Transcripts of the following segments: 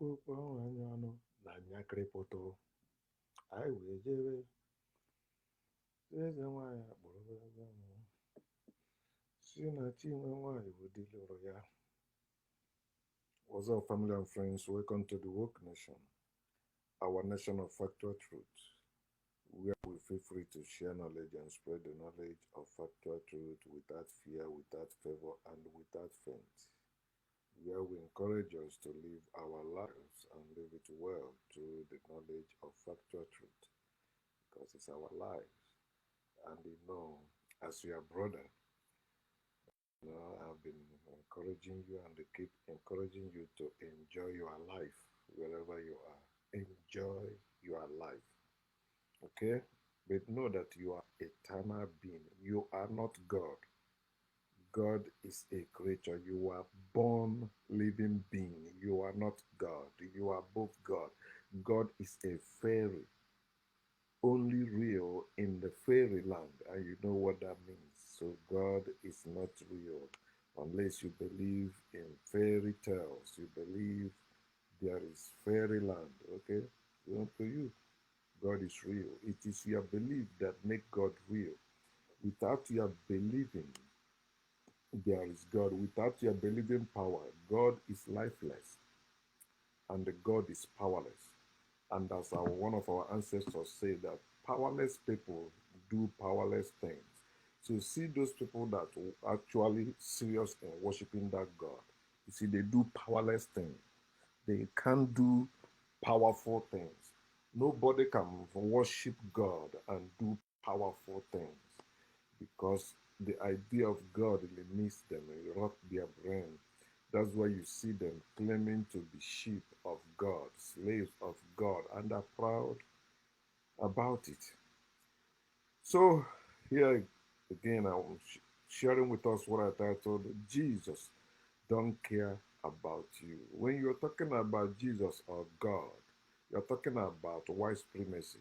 okwu ahụ anya ọnụ na nyakịrịpụtụ anyị wee jebe eze nwaanyị akpọrọ ebe ahụ si na chinwe nwaanyị bụ di lụrụ ya. What's up, family and friends? Welcome to the Woke Nation, our nation of factual truth, where we feel free to share knowledge and spread the knowledge of factual truth without fear, without favor, and without faint. Where we encourage us to live our lives and live it well through the knowledge of factual truth, because it's our lives. And as your brother, I've been encouraging you and I keep encouraging you to enjoy your life wherever you are. Enjoy your life. Okay? But know that you are eternal being. You are not God. God is a creature. You are born living being. You are not God. You are both God. God is a fairy, only real in the fairyland, and you know what that means. So God is not real unless you believe in fairy tales. You believe there is fairyland. Okay? Well, to you, God is real. It is your belief that make God real. Without your believing there is God, without your believing power, God is lifeless and God is powerless. And as one of our ancestors say, that powerless people do powerless things. So see those people that are actually serious in worshiping that God. You see, they do powerless things. They can't do powerful things. Nobody can worship God and do powerful things, because the idea of God limits them and rot their brain. That's why you see them claiming to be sheep of God, slaves of God, and are proud about it. So here again, I'm sharing with us what I titled Jesus Don't Care About You. When you're talking about Jesus or God, you're talking about white supremacy.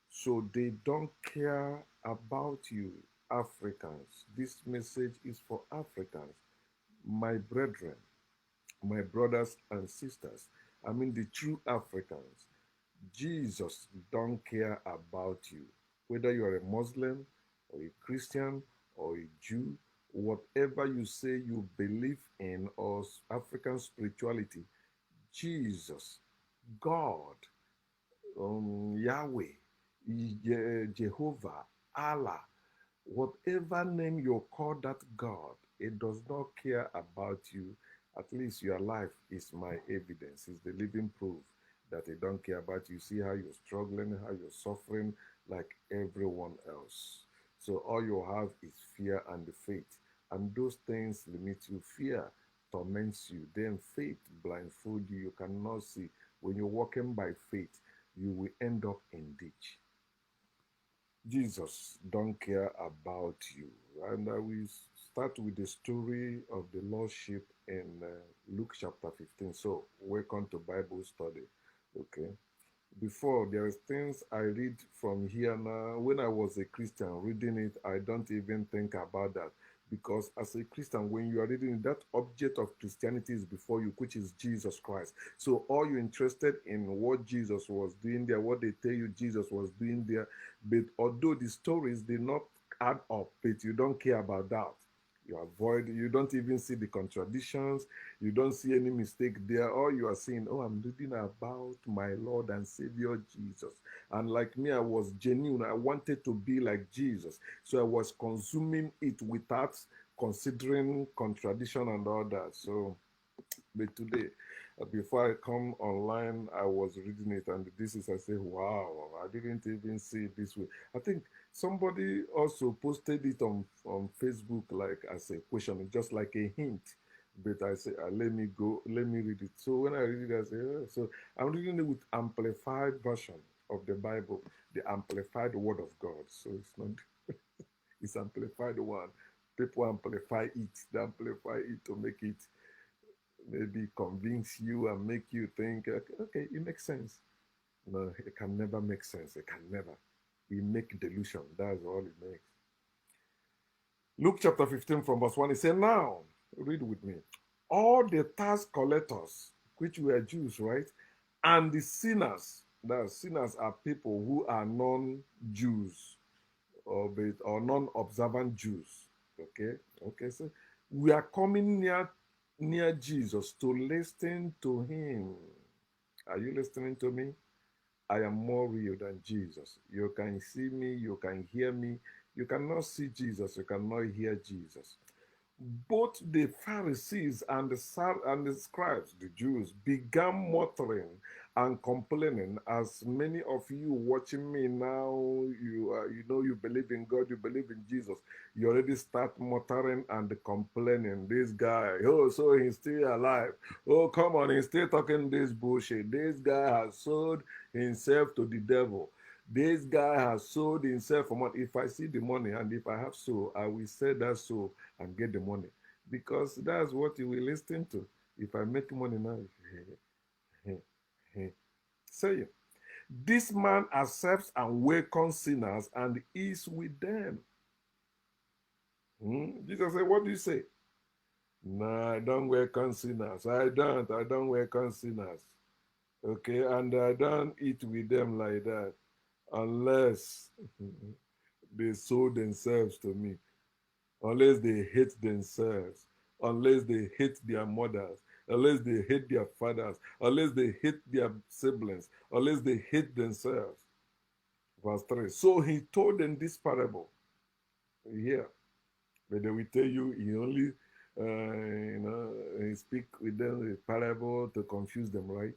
So they don't care about you, Africans. This message is for Africans, my brethren, my brothers and sisters. I mean the true Africans. Jesus don't care about you. Whether you're a Muslim or a Christian or a Jew, whatever you say you believe in or African spirituality, Jesus, God, Yahweh, Jehovah, Allah, whatever name you call that God, it does not care about you. At least your life is my evidence, is the living proof that it don't care about you. See how you're struggling, how you're suffering like everyone else. So all you have is fear and faith. And those things limit you. Fear torments you. Then faith blindfolds you. You cannot see. When you're walking by faith, you will end up in ditch. Jesus don't care about you. And we start with the story of the lost sheep in Luke chapter 15. So welcome to Bible study. Okay. Before, there is things I read from here now. When I was a Christian reading it, I don't even think about that. Because as a Christian, when you are reading that object of Christianity is before you, which is Jesus Christ. So all you're interested in what Jesus was doing there, what they tell you Jesus was doing there. But although the stories did not add up, but you don't care about that. You avoid, you don't even see the contradictions, you don't see any mistake there. All you are saying, oh, I'm reading about my Lord and Savior Jesus. And like me, I was genuine. I wanted to be like Jesus. So I was consuming it without considering contradiction and all that. So, but today, before I come online, I was reading it, and this is, I say, wow, I didn't even see it this way. I think somebody also posted it on Facebook, like as a question, just like a hint. But I say, let me go, let me read it. So when I read it, I say, oh. So I'm reading it with amplified version of the Bible, the amplified word of God. So it's not, it's amplified one. People amplify it, they amplify it to make it maybe convince you and make you think, okay, it makes sense. No, it can never make sense. It can never. It make delusion. That's all it makes. Luke chapter 15 from verse 1, it says, now, read with me. All the tax collectors which were Jews, right? And the sinners. The sinners are people who are non-Jews or non-observant Jews. Okay, okay. So we are coming near Jesus to listen to him. Are you listening to me? I am more real than Jesus. You can see me, you can hear me. You cannot see Jesus, you cannot hear Jesus. Both the Pharisees and the scribes, the Jews, began muttering and complaining. As many of you watching me now, you know you believe in God, you believe in Jesus. You already start muttering and complaining. This guy, oh, so he's still alive. Oh, come on, he's still talking this bullshit. This guy has sold himself to the devil. This guy has sold himself for money. If I see the money and if I have soul, I will sell that soul and get the money. Because that's what you will listen to. If I make money now, say it. This man accepts and welcomes sinners and is with them. Jesus said, what do you say? No, I don't welcome sinners. I don't welcome sinners. Okay, and I don't eat with them like that unless they sold themselves to me, unless they hate themselves, unless they hate their mothers, unless they hate their fathers, unless they hate their siblings, unless they hate themselves. Verse 3. So he told them this parable here, but they will tell you he only, he speak with them a parable to confuse them, right?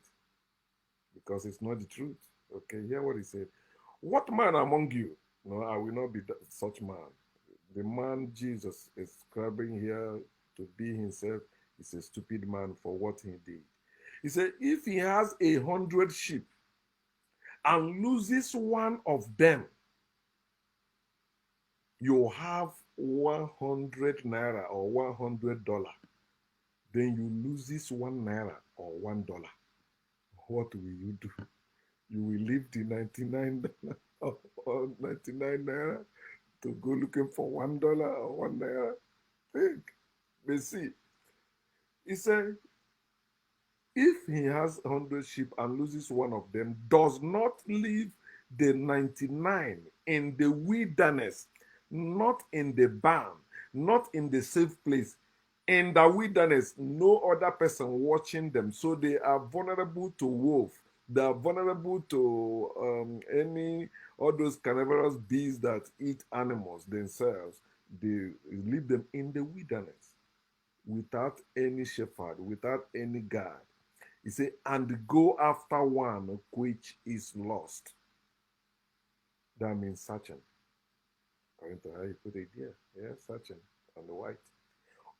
Because it's not the truth. Okay, hear what he said. What man among you? No, I will not be such man. The man Jesus is describing here to be himself is a stupid man for what he did. He said, if he has 100 sheep and loses one of them, you have 100 naira or $100. Then you lose this 1 naira or $1. What will you do? You will leave the 99 or 99 naira to go looking for $1 or 1 naira. Think. But see, he said, if he has 100 sheep and loses one of them, does not leave the 99 in the wilderness, not in the barn, not in the safe place, in the wilderness, no other person watching them. So they are vulnerable to wolf. They are vulnerable to any all those carnivorous beasts that eat animals themselves. They leave them in the wilderness without any shepherd, without any guard. He said, and go after one which is lost. That means searching. According to how you put it here. Yeah, searching on the white.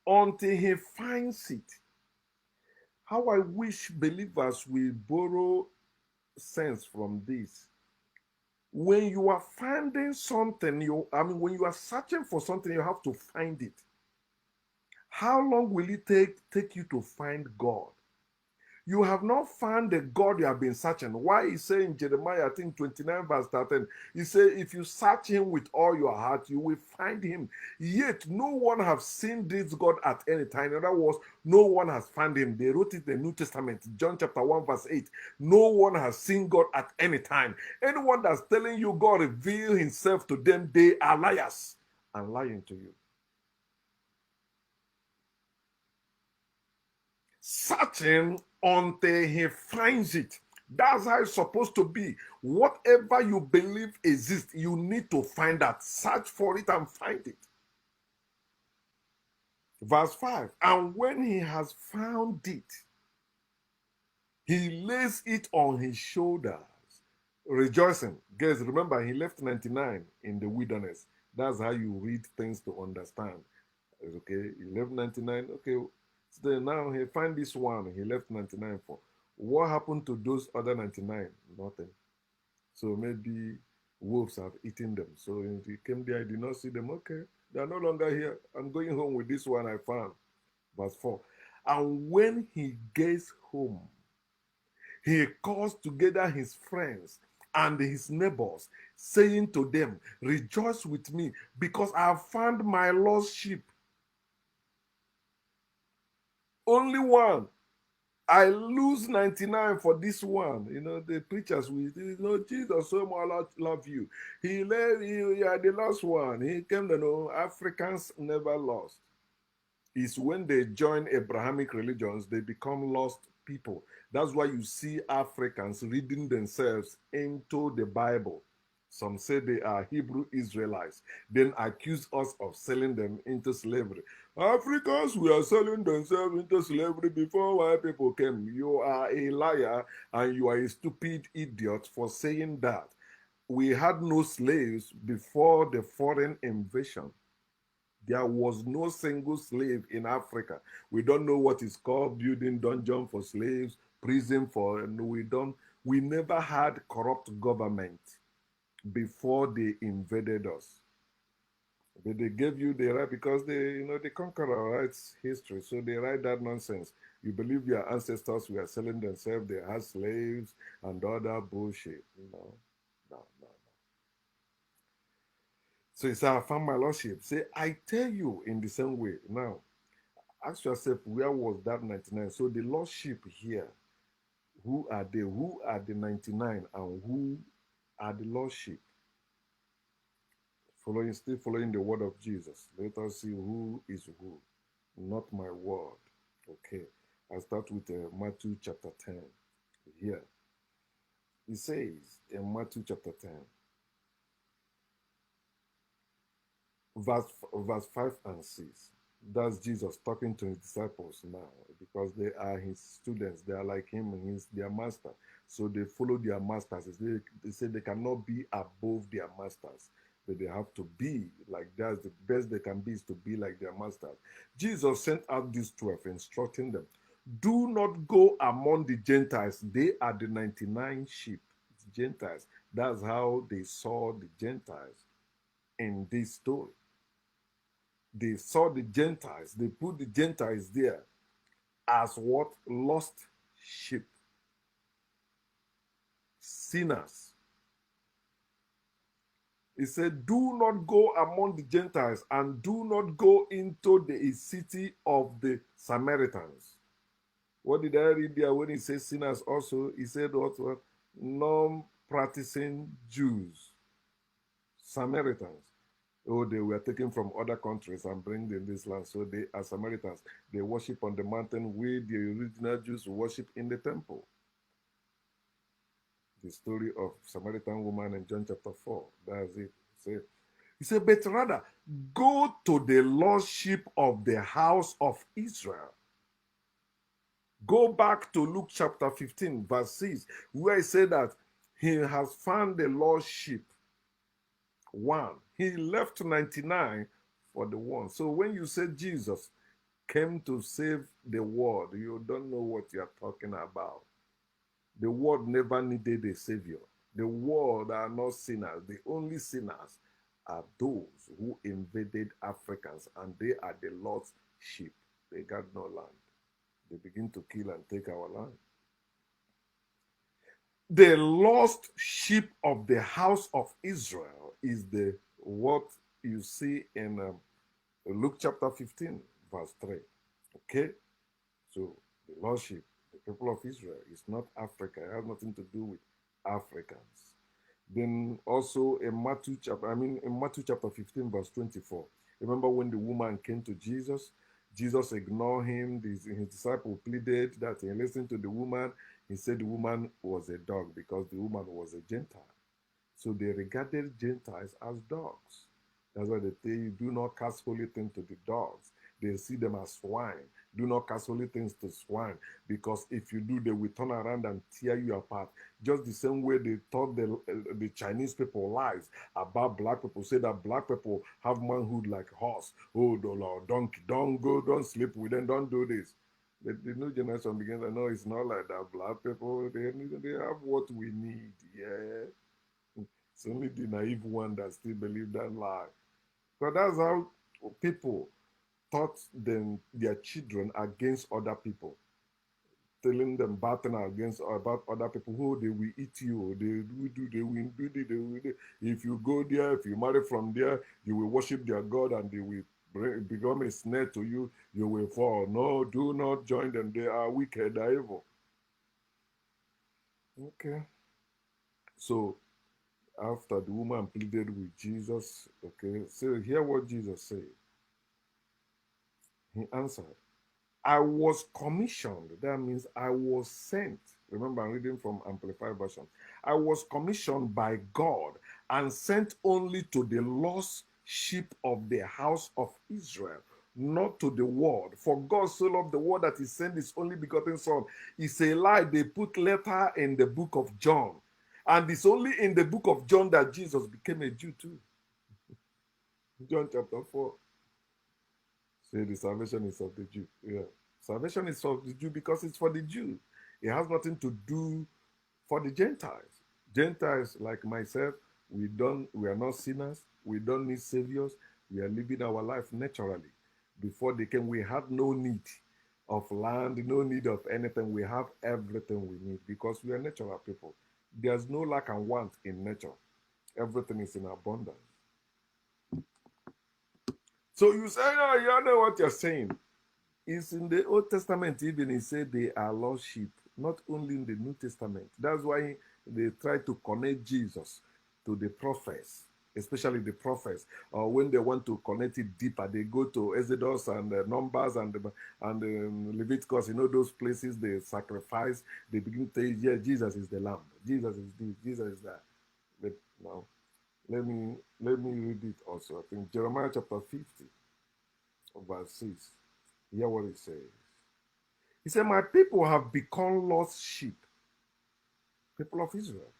Until he finds it. How I wish believers will borrow sense from this. When you are finding something, when you are searching for something, you have to find it. How long will it take you to find God? You have not found the God you have been searching. Why he say in Jeremiah, I think 29 verse 13, he said, if you search him with all your heart, you will find him. Yet no one has seen this God at any time. In other words, no one has found him. They wrote it in the New Testament, John chapter 1 verse 8. No one has seen God at any time. Anyone that's telling you God revealed himself to them, they are liars and lying to you. Searching until he finds it. That's how it's supposed to be. Whatever you believe exists, you need to find that. Search for it and find it. Verse 5. And when he has found it, he lays it on his shoulders, rejoicing. Guys, remember, he left 99 in the wilderness. That's how you read things to understand. Okay, he left 99. Okay, so now he find this one he left 99 for. What happened to those other 99? Nothing. So maybe wolves have eaten them. So he came there, I did not see them. Okay, they are no longer here. I'm going home with this one I found. Verse 4. And when he gets home, he calls together his friends and his neighbors, saying to them, rejoice with me, because I have found my lost sheep. Only one. I lose 99 for this one. The preachers Jesus so much love you. He led you are the last one. He came to know Africans never lost. It's when they join Abrahamic religions, they become lost people. That's why you see Africans reading themselves into the Bible. Some say they are Hebrew Israelites, then accuse us of selling them into slavery. Africans were selling themselves into slavery before white people came. You are a liar and you are a stupid idiot for saying that. We had no slaves before the foreign invasion. There was no single slave in Africa. We don't know what is called building dungeon for slaves, prison for. No, we never had corrupt government before they invaded us. But they gave you the right because the conqueror writes history, so they write that nonsense. You believe your ancestors were selling themselves, they had slaves and other bullshit. No. So it's I found my lordship. Say, I tell you in the same way. Now, ask yourself, where was that 99? So the lordship here, who are they? Who are the 99 and who are the lordship? Still following the word of Jesus. Let us see who is who, not my word. Okay. I start with Matthew chapter 10. Here. It says in Matthew chapter 10, verse 5 and 6. That's Jesus talking to his disciples now because they are his students. They are like him and he's their master. So they follow their masters. They say they cannot be above their masters, but they have to be like that. The best they can be is to be like their masters. Jesus sent out these 12, instructing them, do not go among the Gentiles. They are the 99 sheep. It's Gentiles. That's how they saw the Gentiles in this story. They saw the Gentiles, they put the Gentiles there as what? Lost sheep, sinners. He said, do not go among the Gentiles and do not go into the city of the Samaritans. What did I read there when he says sinners also? He said what? Non-practicing Jews, Samaritans. Oh, they were taken from other countries and bring in this land. So they are Samaritans. They worship on the mountain where the original Jews worship in the temple. The story of Samaritan woman in John chapter 4. That's it. He said, but rather go to the lordship of the house of Israel. Go back to Luke chapter 15, verse 6, where he said that he has found the lordship. One. He left 99 for the one. So when you say Jesus came to save the world, you don't know what you're talking about. The world never needed a savior. The world are not sinners. The only sinners are those who invaded Africans, and they are the lost sheep. They got no land. They begin to kill and take our land. The lost sheep of the house of Israel is the what you see in Luke chapter 15, verse 3. Okay? So the lost sheep, the people of Israel, is not Africa. It has nothing to do with Africans. Then also in Matthew chapter 15, verse 24. Remember when the woman came to Jesus? Jesus ignored him. His disciple pleaded that he listened to the woman. He said the woman was a dog because the woman was a Gentile. So they regarded Gentiles as dogs. That's why they tell you, do not cast holy things to the dogs. They see them as swine. Do not cast holy things to swine, because if you do, they will turn around and tear you apart. Just the same way they taught the Chinese people lies about black people, say that black people have manhood like horse. Oh, donkey, don't sleep with them, don't do this. The new generation begins to know it's not like that. Black people, they have what we need. Yeah. It's only the naive one that still believe that lie. Because that's how people taught their children against other people, telling them bad things about other people. Who they will eat you, they will do. If you go there, if you marry from there, you will worship their God and they will become a snare to you, you will fall. No, do not join them. They are wicked, they are evil. Okay. So after the woman pleaded with Jesus, okay, so hear what Jesus said. He answered, I was commissioned. That means I was sent. Remember, I'm reading from Amplified Version. I was commissioned by God and sent only to the lost sheep of the house of Israel, not to the world. For God so loved the world that he sent his only begotten Son. It's a lie. They put letter in the book of John. And it's only in the book of John that Jesus became a Jew too. John chapter 4. Say the salvation is of the Jew. Yeah. Salvation is of the Jew because it's for the Jew. It has nothing to do for the Gentiles. Gentiles like myself, we are not sinners. We don't need saviors. We are living our life naturally. Before they came, we had no need of land, no need of anything. We have everything we need because we are natural people. There's no lack and want in nature. Everything is in abundance. So you say, no, you know what you're saying. It's in the Old Testament, even he said they are lost sheep, not only in the New Testament. That's why they try to connect Jesus to the prophets, especially the prophets. Or when they want to connect it deeper, they go to Exodus and Numbers and Leviticus. You know those places they sacrifice. They begin to say, "Yeah, Jesus is the Lamb. Jesus is this. Jesus is that." But now, let me read it also. I think Jeremiah chapter 50, verse 6. Hear what it says. He said, my people have become lost sheep, people of Israel.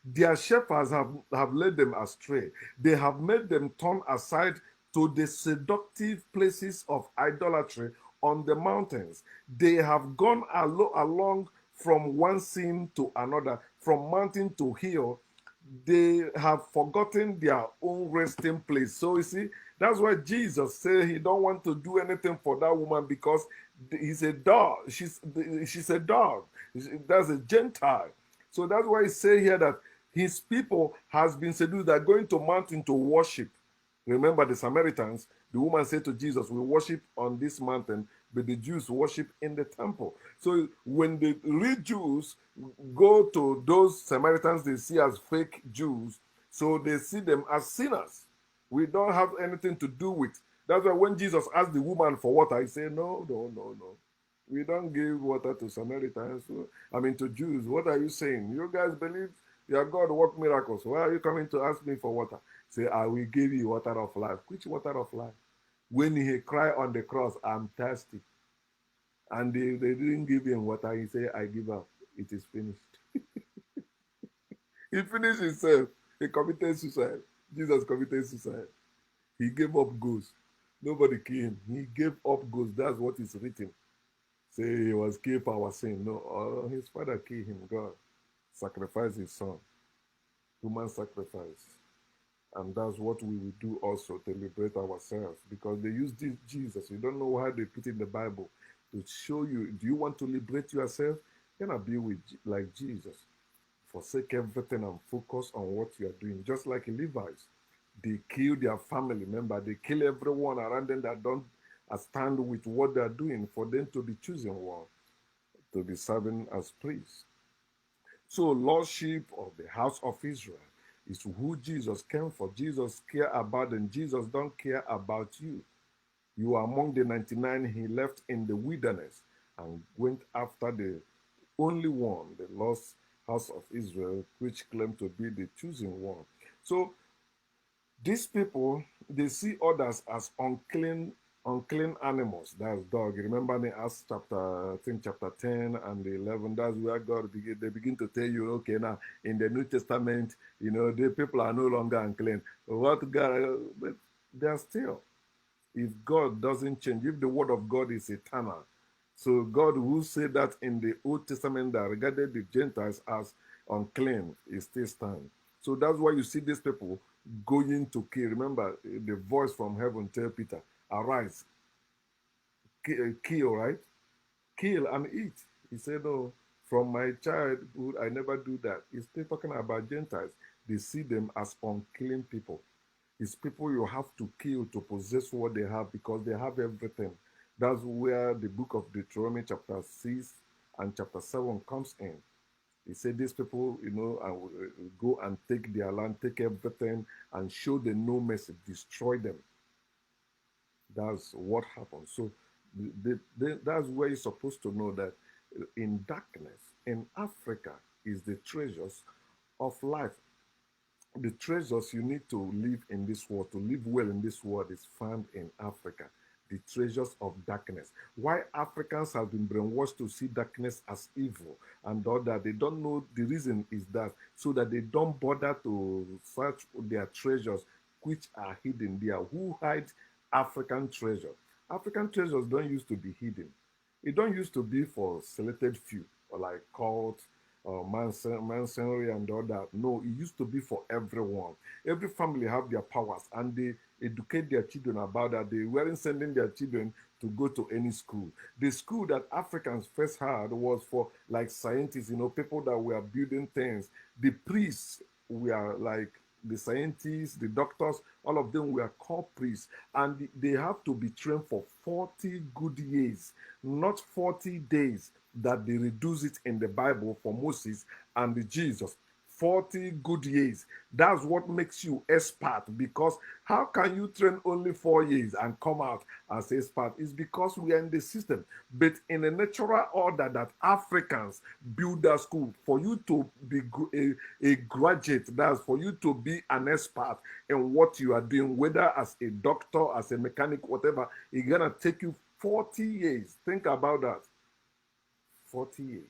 Their shepherds have led them astray. They have made them turn aside to the seductive places of idolatry on the mountains. They have gone along from one sin to another, from mountain to hill. They have forgotten their own resting place. So you see, that's why Jesus said he don't want to do anything for that woman because he's a dog. She's a dog. That's a Gentile. So that's why he say here that his people has been seduced. They're going to mountain to worship. Remember the Samaritans, the woman said to Jesus, we worship on this mountain, but the Jews worship in the temple. So when the real Jews go to those Samaritans they see as fake Jews, so they see them as sinners. We don't have anything to do with. That's why when Jesus asked the woman for water, he said, no, no, no, no. We don't give water to Samaritans. I mean, to Jews. What are you saying? You guys believe your God work miracles. Why are you coming to ask me for water? Say, I will give you water of life. Which water of life? When he cried on the cross, I'm thirsty. And they didn't give him water. He said, I give up. It is finished. He finished himself. He committed suicide. Jesus committed suicide. He gave up ghosts. Nobody killed him. He gave up ghosts. That's what is written. Say he was killed for our sin. No, his father killed him. God sacrificed his son. Human sacrifice. And that's what we will do also to liberate ourselves. Because they use this Jesus. You don't know why they put in the Bible to show you. Do you want to liberate yourself? You're gonna be with like Jesus. Forsake everything and focus on what you are doing. Just like Levites. They kill their family member. They kill everyone around them that don't stand with what they are doing for them to be chosen one, to be serving as priests. So lordship of the house of Israel is who Jesus came for. Jesus care about them. Jesus don't care about you. You are among the 99 he left in the wilderness and went after the only one, the lost house of Israel, which claimed to be the chosen one. So these people, they see others as unclean animals. That's dog. Remember in Acts chapter, I think chapter 10 and 11, that's where God they begin to tell you, okay, now in the New Testament, the people are no longer unclean. What God, but they're still. If God doesn't change, if the word of God is eternal, so God who said that in the Old Testament that regarded the Gentiles as unclean, it still stands. So that's why you see these people going to kill. Remember, the voice from heaven tell Peter, arise, kill, right? Kill and eat. He said, no, from my childhood, I never do that. He's still talking about Gentiles. They see them as unclean people. It's people you have to kill to possess what they have because they have everything. That's where the book of Deuteronomy chapter 6 and chapter 7 comes in. He said these people, go and take their land, take everything, and show them no mercy, destroy them. That's what happens. So that's where you're supposed to know that in darkness, in Africa, is the treasures of life. The treasures you need to live in this world, to live well in this world, is found in Africa. The treasures of darkness. Why Africans have been brainwashed to see darkness as evil and all that, they don't know the reason is that, so that they don't bother to search their treasures which are hidden there. Who hides African treasure? African treasures don't used to be hidden. It don't used to be for selected few or like cult masonry and all that. No, it used to be for everyone. Every family have their powers and they educate their children about that. They weren't sending their children to go to any school. The school that Africans first had was for like scientists, people that were building things. The priests were like the scientists, the doctors, all of them were called priests, and they have to be trained for 40 good years, not 40 days that they reduce it in the Bible for Moses and Jesus. 40 good years. That's what makes you expert, because how can you train only 4 years and come out as expert? It's because we are in the system. But in a natural order that Africans build that school for you to be a graduate, that's for you to be an expert in what you are doing, whether as a doctor, as a mechanic, whatever, it's gonna take you 40 years. Think about that. 40 years.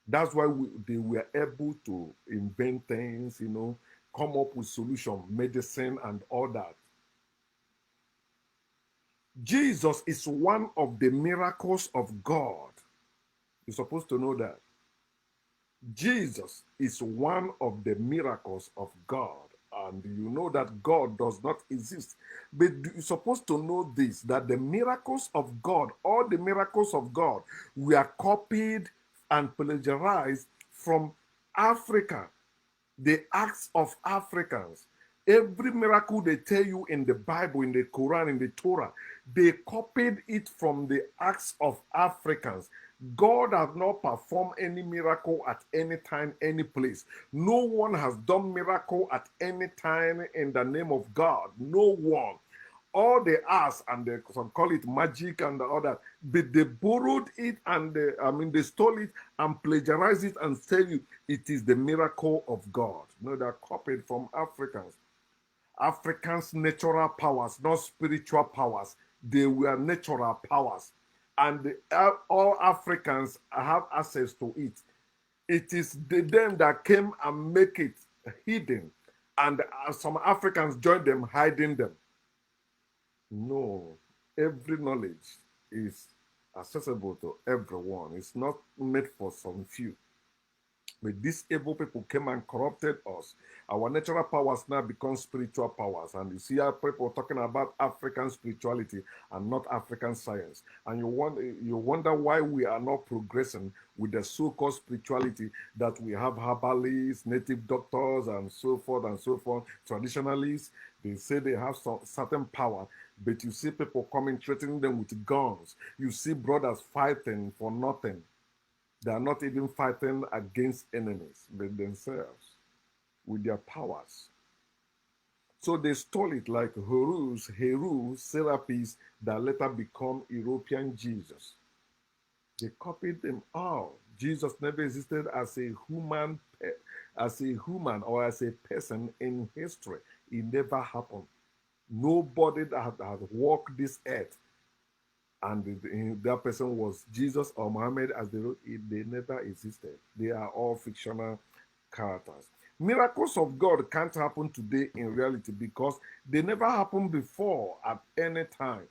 That's why they were able to invent things, come up with solution, medicine, and all that. Jesus is one of the miracles of God. You're supposed to know that. Jesus is one of the miracles of God. And you know that God does not exist. But you're supposed to know this, that the miracles of God, all the miracles of God, were copied and plagiarized from Africa, the acts of Africans. Every miracle they tell you in the Bible, in the Quran, in the Torah, they copied it from the acts of Africans. God has not performed any miracle at any time, any place. No one has done miracle at any time in the name of God. No one. All they ask, and some call it magic and all that, but they borrowed it and they stole it and plagiarized it and tell you it is the miracle of God. No, they're copied from Africans. Africans' natural powers, not spiritual powers. They were natural powers. And all Africans have access to it. It is them that came and make it hidden. And some Africans joined them, hiding them. No, every knowledge is accessible to everyone. It's not made for some few. But these evil people came and corrupted us. Our natural powers now become spiritual powers. And you see how people talking about African spirituality and not African science. And you wonder why we are not progressing with the so-called spirituality that we have herbalists, native doctors, and so forth and so forth. Traditionalists, they say they have some certain power. But you see people coming, threatening them with guns. You see brothers fighting for nothing. They are not even fighting against enemies, but themselves with their powers. So they stole it like Heru, Serapis that later become European Jesus. They copied them all. Jesus never existed as a human or as a person in history. It never happened. Nobody that had walked this earth and that person was Jesus or Muhammad as they wrote it, they never existed. They are all fictional characters. Miracles of God can't happen today in reality because they never happened before at any time.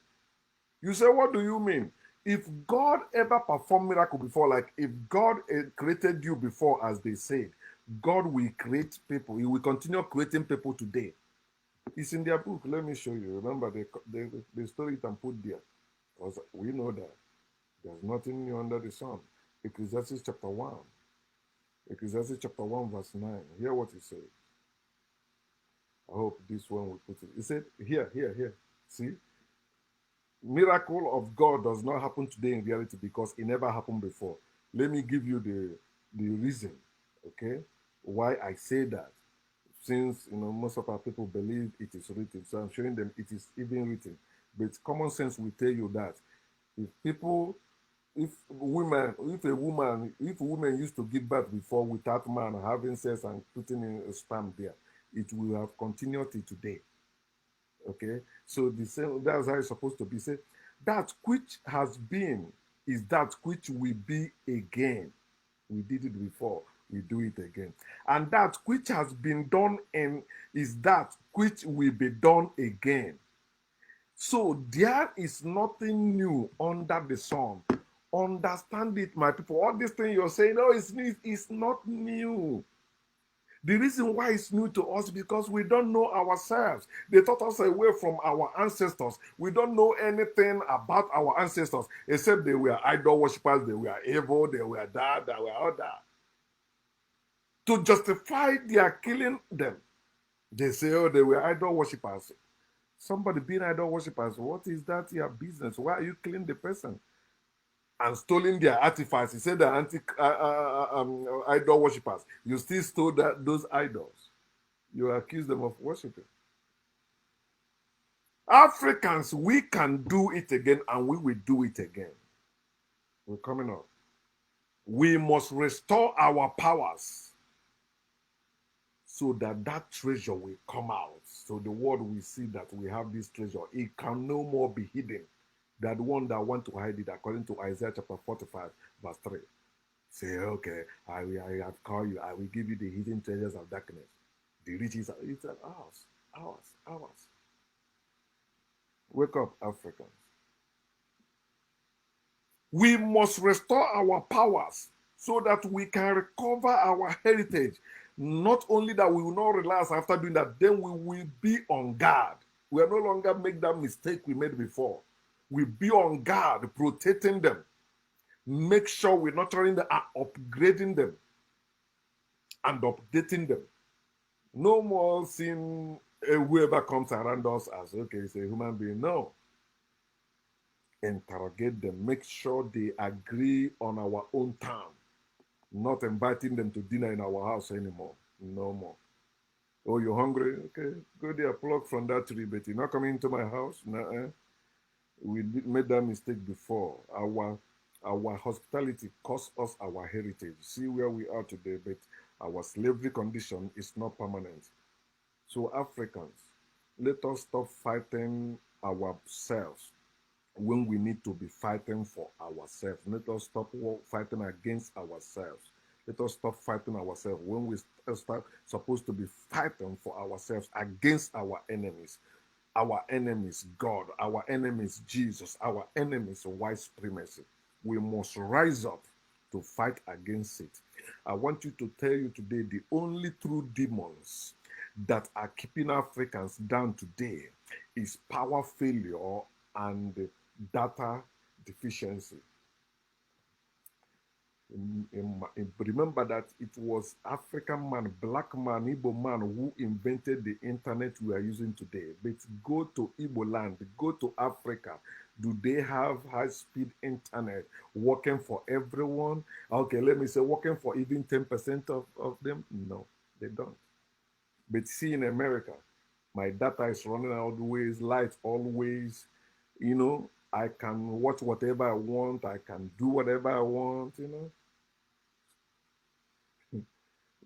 You say, what do you mean? If God ever performed miracle before, like if God created you before, as they said, God will create people. He will continue creating people today. It's in their book. Let me show you. Remember, they store it and put there. Because we know that there's nothing new under the sun. Ecclesiastes chapter 1. Ecclesiastes chapter 1 verse 9. Hear what he says. I hope this one will put it. He said, here, here, here. See, miracle of God does not happen today in reality because it never happened before. Let me give you the reason, okay, why I say that. Since most of our people believe it is written, so I'm showing them it is even written. But common sense will tell you that if people, if women used to give birth before without man having sex and putting in a sperm there, it will have continued till today. Okay, so the same, that's how it's supposed to be. Say that which has been is that which will be again. We did it before, we do it again. And that which has been done and is that which will be done again. So there is nothing new under the sun. Understand it, my people. All this thing you're saying, oh, it's new, it's not new. The reason why it's new to us because we don't know ourselves. They taught us away from our ancestors. We don't know anything about our ancestors except they were idol worshippers, they were evil, they were that, they were all that. To justify their killing them, they say, oh, they were idol worshippers. Somebody being idol worshippers, what is that your business? Why are you killing the person? And stealing their artifacts. He said they're idol worshippers. You still stole those idols. You accuse them of worshiping. Africans, we can do it again and we will do it again. We're coming up. We must restore our powers so that that treasure will come out. So the world will see that we have this treasure. It can no more be hidden. That one that want to hide it, according to Isaiah chapter 45, verse 3. Say, okay, I have called you. I will give you the hidden treasures of darkness. The riches, it's ours, ours, ours. Wake up, Africans. We must restore our powers so that we can recover our heritage. Not only that we will not relax after doing that, then we will be on guard. We will no longer make that mistake we made before. We'll be on guard, protecting them. Make sure we're nurturing them and upgrading them and updating them. No more seeing whoever comes around us as, okay, it's a human being. No. Interrogate them. Make sure they agree on our own terms. Not inviting them to dinner in our house anymore. No more. Oh, you're hungry? Okay, go there, pluck from that tree, but you're not coming into my house? Nah, we made that mistake before. Our hospitality cost us our heritage. See where we are today, but our slavery condition is not permanent. So Africans, let us stop fighting ourselves when we need to be fighting for ourselves. Let us stop fighting against ourselves. Let us stop fighting ourselves when we start supposed to be fighting for ourselves against our enemies. Our enemies, God. Our enemies, Jesus. Our enemies, white supremacy. We must rise up to fight against it. I want you to tell you today the only true demons that are keeping Africans down today is power failure and data deficiency. Remember that it was African man, black man, Igbo man who invented the internet we are using today. But go to Igbo land, go to Africa. Do they have high-speed internet working for everyone? Okay, let me say working for even 10% of them? No, they don't. But see, in America, my data is running always, light always, I can watch whatever I want, I can do whatever I want.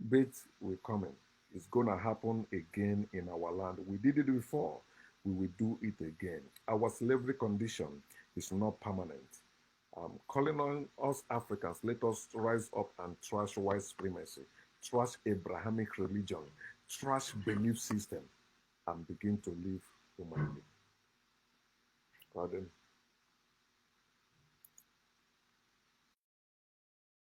But we're coming. It's gonna happen again in our land. We did it before. We will do it again. Our slavery condition is not permanent. Calling on us Africans, let us rise up and trash white supremacy, trash Abrahamic religion, trash belief system, and begin to live humanly. Pardon.